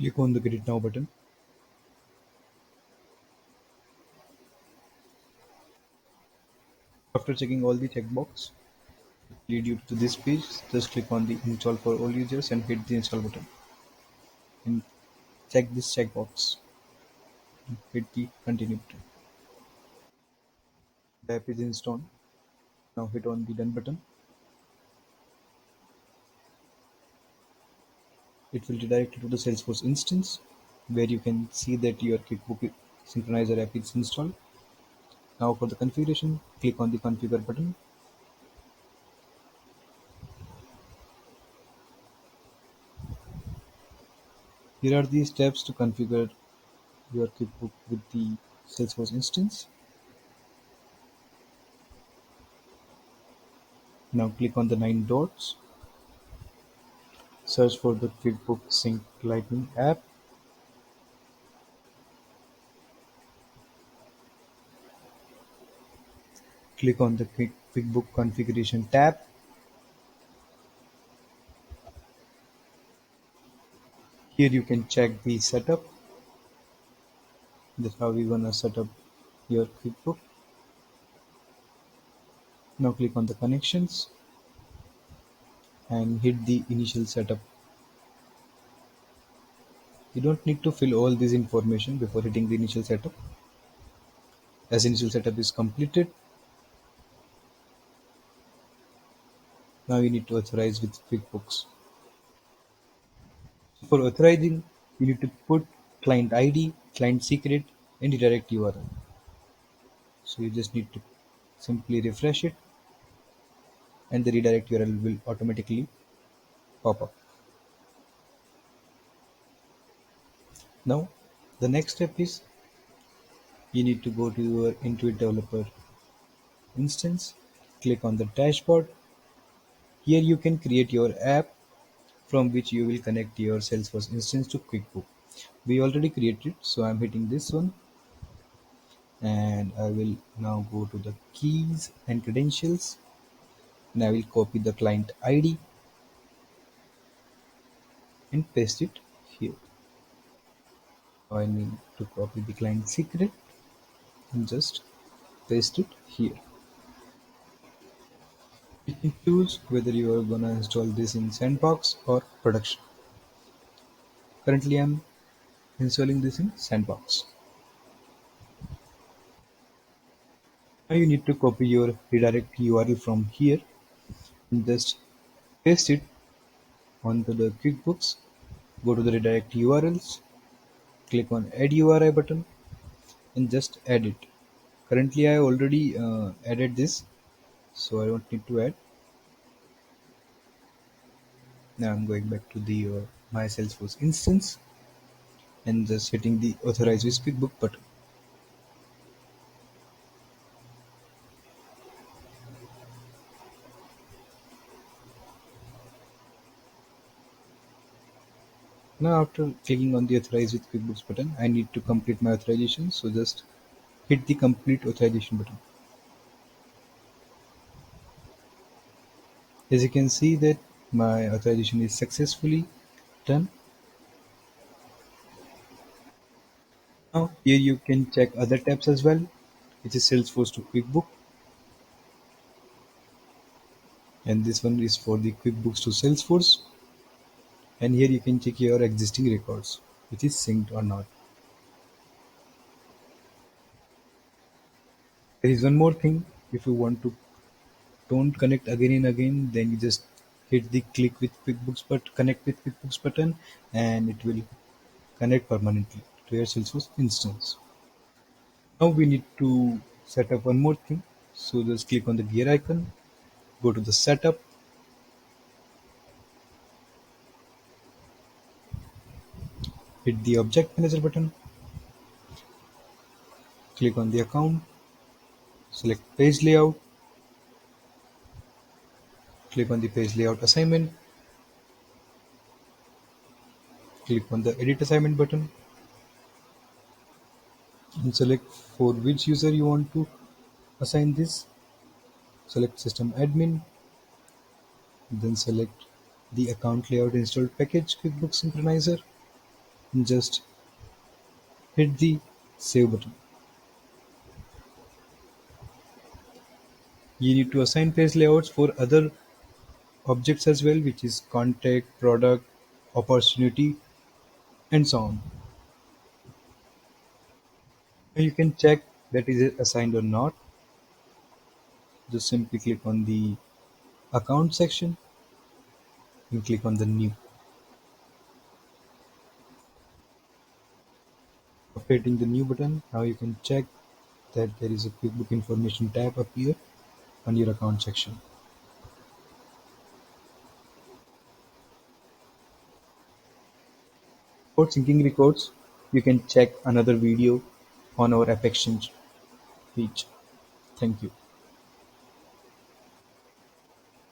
Click on the Get Now button. After checking all the checkbox lead you to this page, just click on the Install for all users and hit the Install button. And check this checkbox. Hit the Continue button. The app is installed. Now hit on the Done button. It will redirect you to the Salesforce instance where you can see that your QuickBooks Synchronizer app is installed. Now for the configuration, click on the Configure button. Here are the steps to configure your QuickBook with the Salesforce instance. Now click on the 9 dots. Search for the QuickBooks Sync Lightning app. Click on the QuickBook Configuration tab. Here you can check the setup. That's how we're gonna set up your QuickBook. Now click on the connections and hit the initial setup. You don't need to fill all this information before hitting the initial setup. As initial setup is completed, now you need to authorize with QuickBooks. For authorizing, you need to put client ID, client secret, and redirect URL. So you just need to simply refresh it and the redirect URL will automatically pop up. Now the next step is you need to go to your Intuit developer instance, click on the dashboard. Here you can create your app from which you will connect your Salesforce instance to QuickBook. We already created, so I'm hitting this one and I will now go to the keys and credentials and I will copy the client ID and paste it here. I need to copy the client secret and just paste it here. You can choose whether you are gonna install this in Sandbox or production. Currently I'm installing this in Sandbox. Now you need to copy your redirect URL from here and just paste it onto the QuickBooks. Go to the redirect URLs, click on add URI button and just add it. Currently I already added this, so I don't need to add. Now I'm going back to the my Salesforce instance and just hitting the authorize with QuickBook button. Now after clicking on the authorize with QuickBooks button, I need to complete my authorization, so just hit the complete authorization button. As you can see that my authorization is successfully done. Now here you can check other tabs as well, which is Salesforce to QuickBook, and this one is for the QuickBooks to Salesforce. And here you can check your existing records, which is synced or not. There is one more thing. If you want to don't connect again and again, then you just hit the click with QuickBooks but connect with QuickBooks button, and it will connect permanently to your Salesforce instance. Now we need to set up one more thing. So just click on the gear icon, go to the setup, hit the object manager button, click on the account, select page layout, click on the page layout assignment, click on the edit assignment button and select for which user you want to assign this. Select system admin, then select the account layout installed package QuickBooks Synchronizer. just hit the save button. You need to assign page layouts for other objects as well, which is contact, product, opportunity, and so on. You can check that is it assigned or not. Just simply click on the account section and click on the new. After hitting the new button, now you can check that there is a QuickBook information tab up here on your account section. For syncing records, you can check another video on our AppExchange page. Thank you.